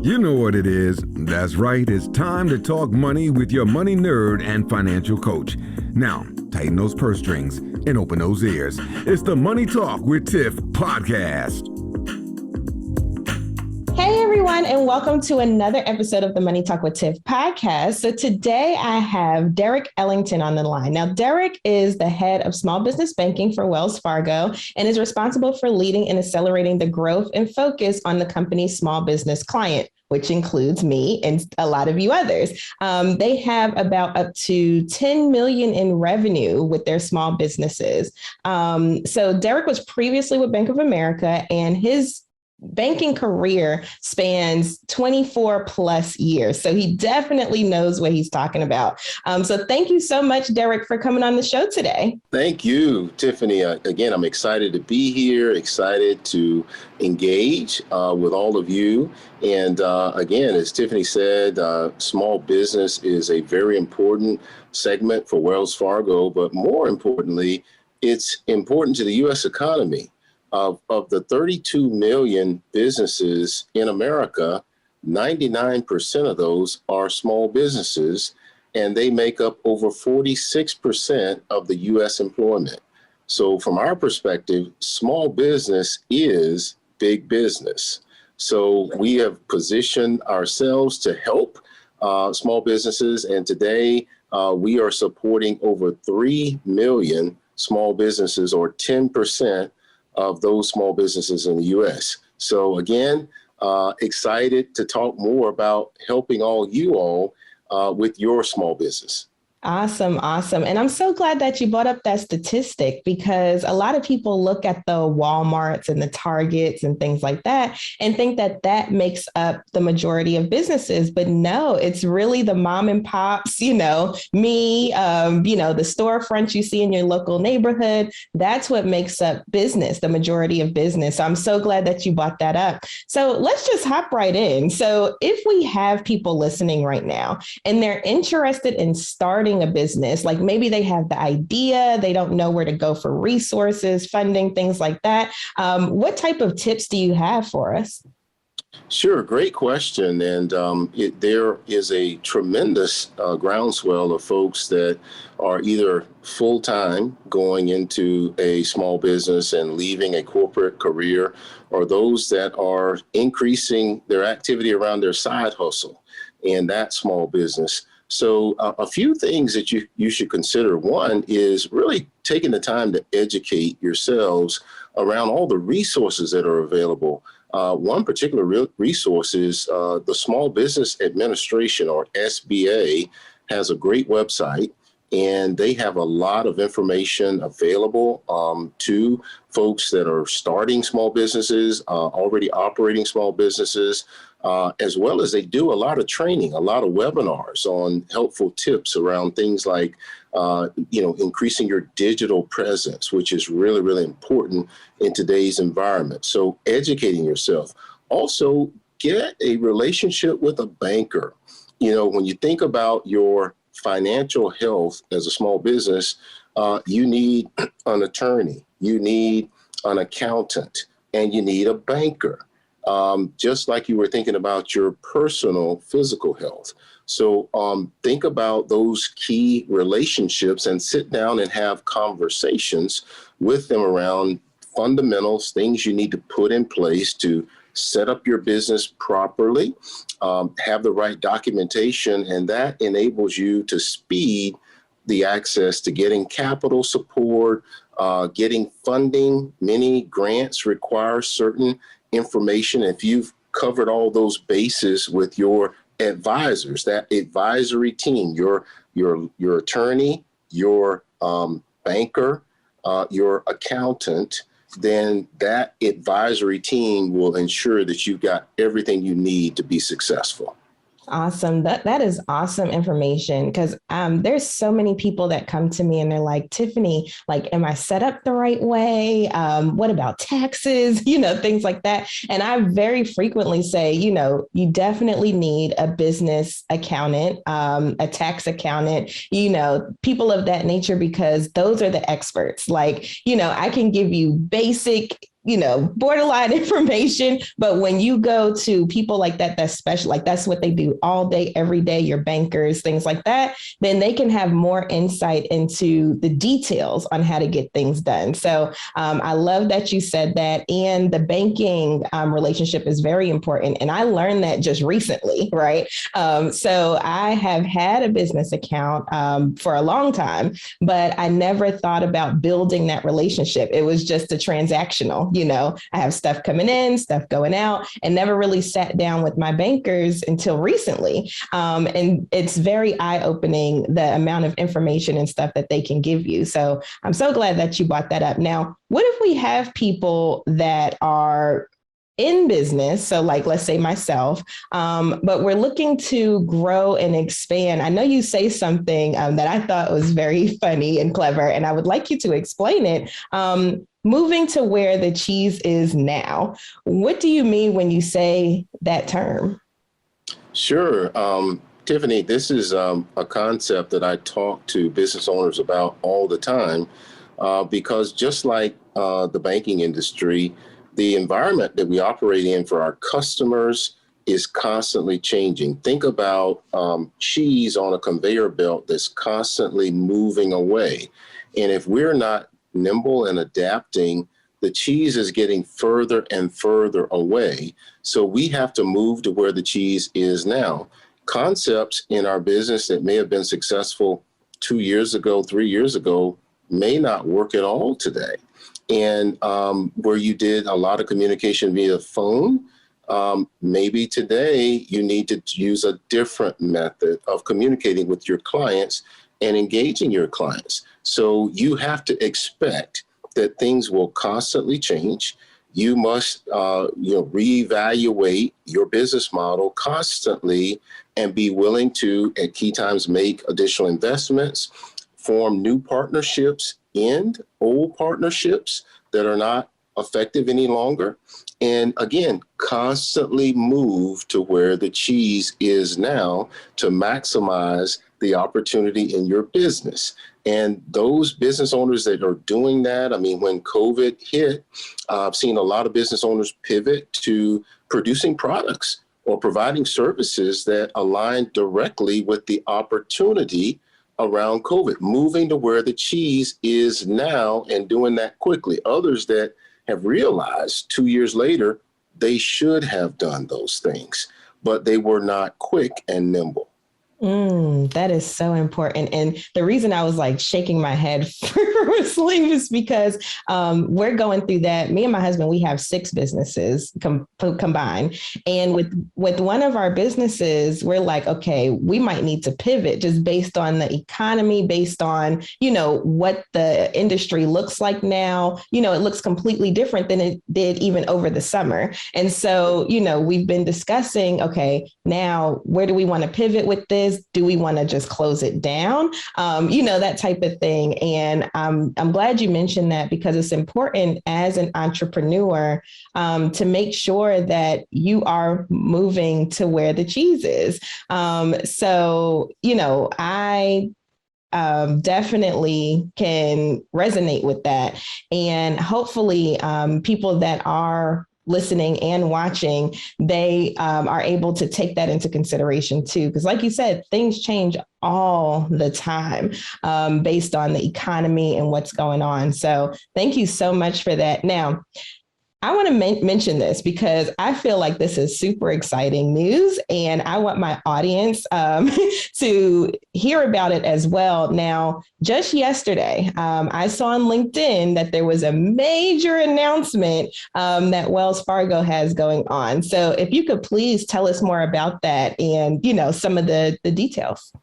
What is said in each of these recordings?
You know what it is. That's right. It's time to talk money with your money nerd and financial coach. Now, tighten those purse strings and open those ears. It's the Money Talk with Tiff podcast. Hey everyone, and welcome to another episode of the Money Talk with Tiff podcast. So today I have Derek Ellington on the line. Now, Derek is the head of small business banking for Wells Fargo and is responsible for leading and accelerating the growth and focus on the company's small business client, which includes me and a lot of you others. They have about up to 10 million in revenue with their small businesses. So Derek was previously with Bank of America, and his banking career spans 24 plus years. So he definitely knows what he's talking about. So thank you so much, Derek, for coming on the show today. Thank you, Tiffany. Again, I'm excited to be here, excited to engage with all of you. And again, as Tiffany said, small business is a very important segment for Wells Fargo, but more importantly, it's important to the U.S. economy. Of the 32 million businesses in America, 99% of those are small businesses, and they make up over 46% of the U.S. employment. So from our perspective, small business is big business. So we have positioned ourselves to help small businesses, and today we are supporting over 3 million small businesses, or 10% of those small businesses in the U.S. So again, excited to talk more about helping you all with your small business. Awesome. And I'm so glad that you brought up that statistic, because a lot of people look at the Walmarts and the Targets and things like that and think that that makes up the majority of businesses. But no, it's really the mom and pops, me, the storefront you see in your local neighborhood. That's what makes up business, the majority of business. So I'm so glad that you brought that up. So let's just hop right in. So if we have people listening right now and they're interested in starting a business, like maybe they have the idea, they don't know where to go for resources, funding, things like that. What type of tips do you have for us? Sure, great question. And there is a tremendous groundswell of folks that are either full-time going into a small business and leaving a corporate career, or those that are increasing their activity around their side hustle and that small business. So a few things that you should consider. One is really taking the time to educate yourselves around all the resources that are available. One particular resource is the Small Business Administration, or SBA, has a great website, and they have a lot of information available to folks that are starting small businesses, already operating small businesses, as well as they do a lot of training, a lot of webinars on helpful tips around things like, increasing your digital presence, which is really, really important in today's environment. So educating yourself. Also, get a relationship with a banker. When you think about your financial health as a small business, you need an attorney, you need an accountant, and you need a banker. Just like you were thinking about your personal physical health. So think about those key relationships and sit down and have conversations with them around fundamentals, things you need to put in place to set up your business properly, have the right documentation, and that enables you to speed the access to getting capital support, getting funding. Many grants require certain information. If you've covered all those bases with your advisors, that advisory team, your attorney, your banker, your accountant, then that advisory team will ensure that you've got everything you need to be successful. Awesome. That is awesome information, because there's so many people that come to me and they're like, Tiffany, like, am I set up the right way? What about taxes? Things like that. And I very frequently say, you definitely need a business accountant, a tax accountant, people of that nature, because those are the experts. Like, I can give you basic borderline information. But when you go to people like that, that's special, like that's what they do all day, every day, your bankers, things like that, then they can have more insight into the details on how to get things done. So I love that you said that. And the banking relationship is very important. And I learned that just recently, right? So I have had a business account for a long time, but I never thought about building that relationship. It was just a transactional. I have stuff coming in, stuff going out, and never really sat down with my bankers until recently. And it's very eye-opening, the amount of information and stuff that they can give you. So I'm so glad that you brought that up. Now, what if we have people that are in business, so like let's say myself, but we're looking to grow and expand? I know you say something that I thought was very funny and clever, and I would like you to explain it. Moving to where the cheese is now. What do you mean when you say that term? Sure. Tiffany, this is a concept that I talk to business owners about all the time, because just like the banking industry, the environment that we operate in for our customers is constantly changing. Think about cheese on a conveyor belt that's constantly moving away. And if we're not nimble and adapting, the cheese is getting further and further away. So we have to move to where the cheese is now. Concepts in our business that may have been successful 2 years ago, 3 years ago, may not work at all today. And where you did a lot of communication via phone, maybe today you need to use a different method of communicating with your clients and engaging your clients. So you have to expect that things will constantly change. You must reevaluate your business model constantly and be willing to, at key times, make additional investments, form new partnerships, end old partnerships that are not effective any longer. And again, constantly move to where the cheese is now to maximize the opportunity in your business. And those business owners that are doing that, I mean, when COVID hit, I've seen a lot of business owners pivot to producing products or providing services that align directly with the opportunity around COVID, moving to where the cheese is now and doing that quickly. Others that have realized 2 years later, they should have done those things, but they were not quick and nimble. That is so important. And the reason I was like shaking my head fervently is because we're going through that. Me and my husband, we have 6 businesses combined. And with one of our businesses, we're like, okay, we might need to pivot just based on the economy, based on, what the industry looks like now. It looks completely different than it did even over the summer. And so, we've been discussing, okay, now where do we want to pivot with this? Do we want to just close it down? That type of thing. And I'm glad you mentioned that, because it's important as an entrepreneur to make sure that you are moving to where the cheese is. I definitely can resonate with that. And hopefully people that are listening and watching, they are able to take that into consideration too. Because like you said, things change all the time based on the economy and what's going on. So thank you so much for that. Now, I want to mention this because I feel like this is super exciting news, and I want my audience to hear about it as well. Now, just yesterday, I saw on LinkedIn that there was a major announcement that Wells Fargo has going on. So if you could please tell us more about that and, some of the details.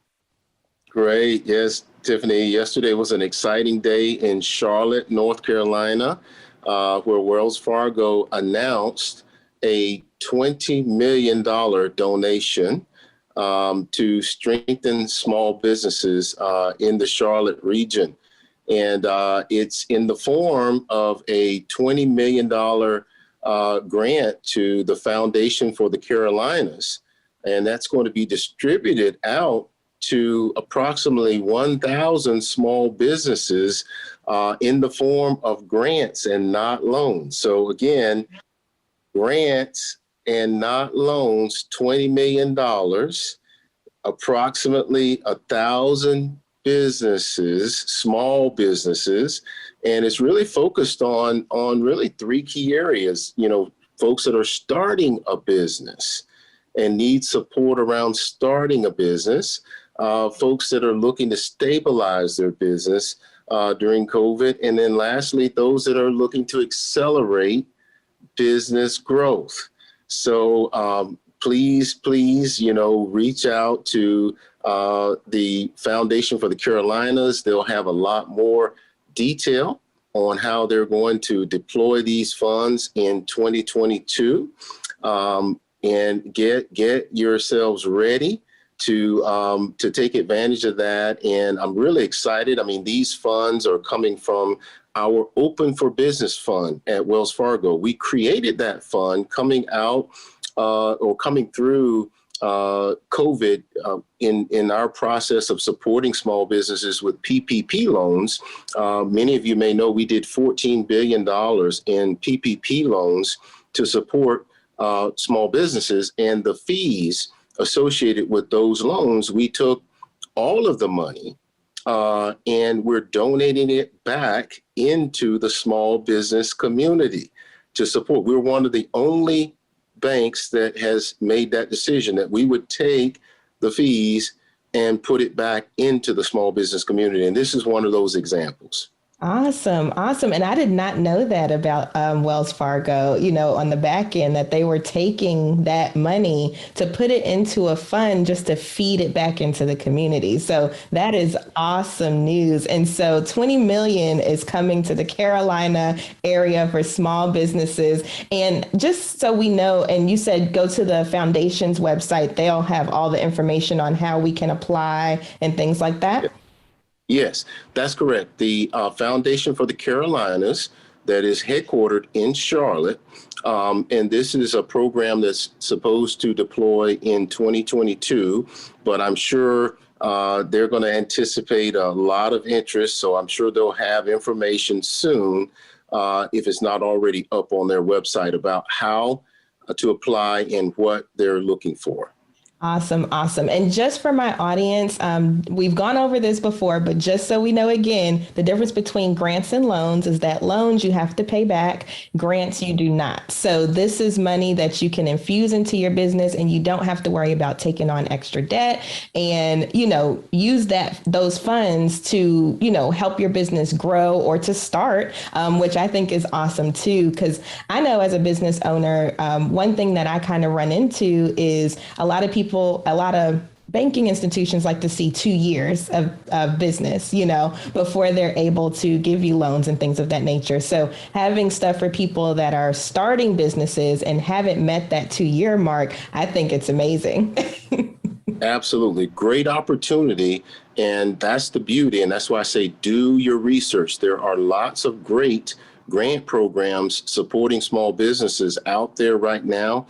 Great. Yes, Tiffany, yesterday was an exciting day in Charlotte, North Carolina, where Wells Fargo announced a $20 million donation to strengthen small businesses in the Charlotte region. And it's in the form of a $20 million grant to the Foundation for the Carolinas. And that's going to be distributed out to approximately 1,000 small businesses in the form of grants and not loans. So again, grants and not loans, $20 million, approximately 1,000 businesses, small businesses, and it's really focused on really three key areas. Folks that are starting a business and need support around starting a business, folks that are looking to stabilize their business during COVID, and then lastly, those that are looking to accelerate business growth. So please, reach out to the Foundation for the Carolinas. They'll have a lot more detail on how they're going to deploy these funds in 2022, and get yourselves ready to take advantage of that. And I'm really excited. I mean, these funds are coming from our Open for Business Fund at Wells Fargo. We created that fund coming through COVID in our process of supporting small businesses with PPP loans. Many of you may know we did $14 billion in PPP loans to support small businesses, and the fees associated with those loans, we took all of the money and we're donating it back into the small business community to support. We're one of the only banks that has made that decision that we would take the fees and put it back into the small business community. And this is one of those examples. Awesome. And I did not know that about Wells Fargo, on the back end, that they were taking that money to put it into a fund just to feed it back into the community. So that is awesome news. And so 20 million is coming to the Carolina area for small businesses. And just so we know, and you said go to the foundation's website, they'll have all the information on how we can apply and things like that. Yeah. Yes, that's correct. The Foundation for the Carolinas that is headquartered in Charlotte. And this is a program that's supposed to deploy in 2022, but I'm sure they're going to anticipate a lot of interest. So I'm sure they'll have information soon, if it's not already up on their website, about how to apply and what they're looking for. Awesome. And just for my audience, we've gone over this before, but just so we know, again, the difference between grants and loans is that loans you have to pay back, grants you do not. So this is money that you can infuse into your business and you don't have to worry about taking on extra debt and, use those funds to, help your business grow or to start, which I think is awesome too, because I know as a business owner, one thing that I kind of run into is a lot of banking institutions like to see 2 years of business, before they're able to give you loans and things of that nature. So having stuff for people that are starting businesses and haven't met that 2-year mark, I think it's amazing. Absolutely. Great opportunity. And that's the beauty. And that's why I say do your research. There are lots of great grant programs supporting small businesses out there right now,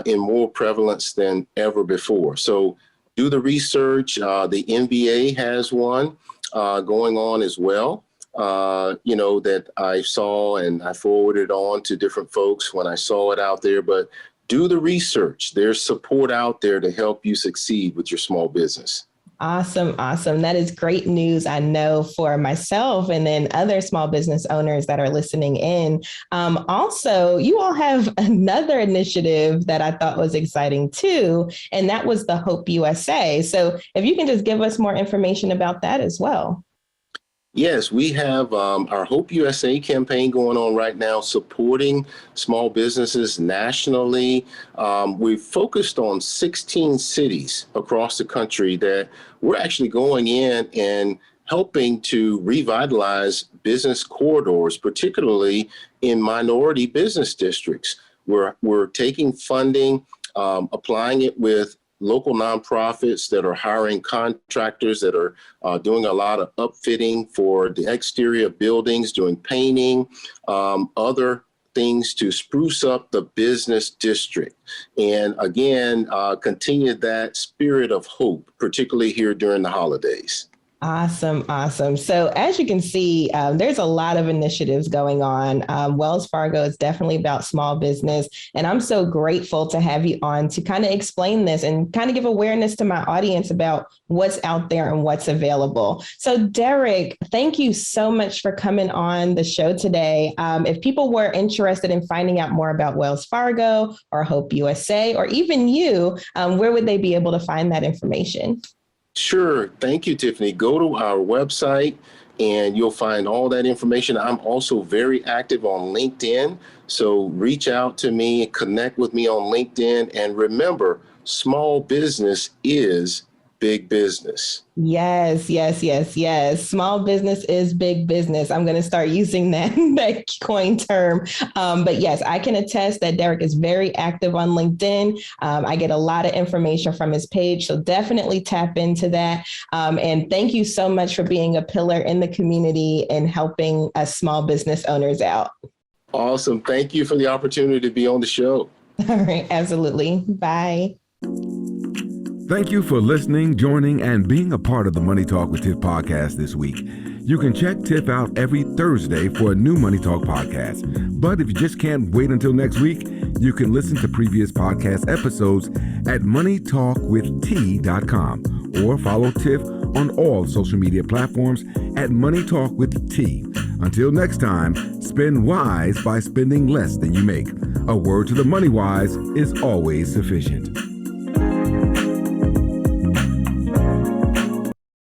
in more prevalence than ever before. So do the research. The NBA has one going on as well, that I saw and I forwarded on to different folks when I saw it out there. But do the research. There's support out there to help you succeed with your small business. Awesome. That is great news, I know, for myself and then other small business owners that are listening in. Also, you all have another initiative that I thought was exciting too, and that was the Hope USA. So if you can just give us more information about that as well. Yes, we have our Hope USA campaign going on right now, supporting small businesses nationally. We've focused on 16 cities across the country that we're actually going in and helping to revitalize business corridors, particularly in minority business districts. We're taking funding, applying it with local nonprofits that are hiring contractors that are doing a lot of upfitting for the exterior of buildings, doing painting, other things to spruce up the business district. And again, continue that spirit of hope, particularly here during the holidays. Awesome. Awesome. So as you can see, there's a lot of initiatives going on. Wells Fargo is definitely about small business. And I'm so grateful to have you on to kind of explain this and kind of give awareness to my audience about what's out there and what's available. So Derek, thank you so much for coming on the show today. If people were interested in finding out more about Wells Fargo or Hope USA, or even you, where would they be able to find that information? Sure. Thank you, Tiffany. Go to our website and you'll find all that information. I'm also very active on LinkedIn. So reach out to me, connect with me on LinkedIn. And remember, small business is big business. Yes, yes, yes, yes. Small business is big business. I'm going to start using that coin term. But yes, I can attest that Derek is very active on LinkedIn. I get a lot of information from his page, so definitely tap into that. And thank you so much for being a pillar in the community and helping us small business owners out. Awesome. Thank you for the opportunity to be on the show. All right, absolutely. Bye. Thank you for listening, joining, and being a part of the Money Talk with Tiff podcast this week. You can check Tiff out every Thursday for a new Money Talk podcast. But if you just can't wait until next week, you can listen to previous podcast episodes at moneytalkwitht.com or follow Tiff on all social media platforms at Money Talk with T. Until next time, spend wise by spending less than you make. A word to the money wise is always sufficient.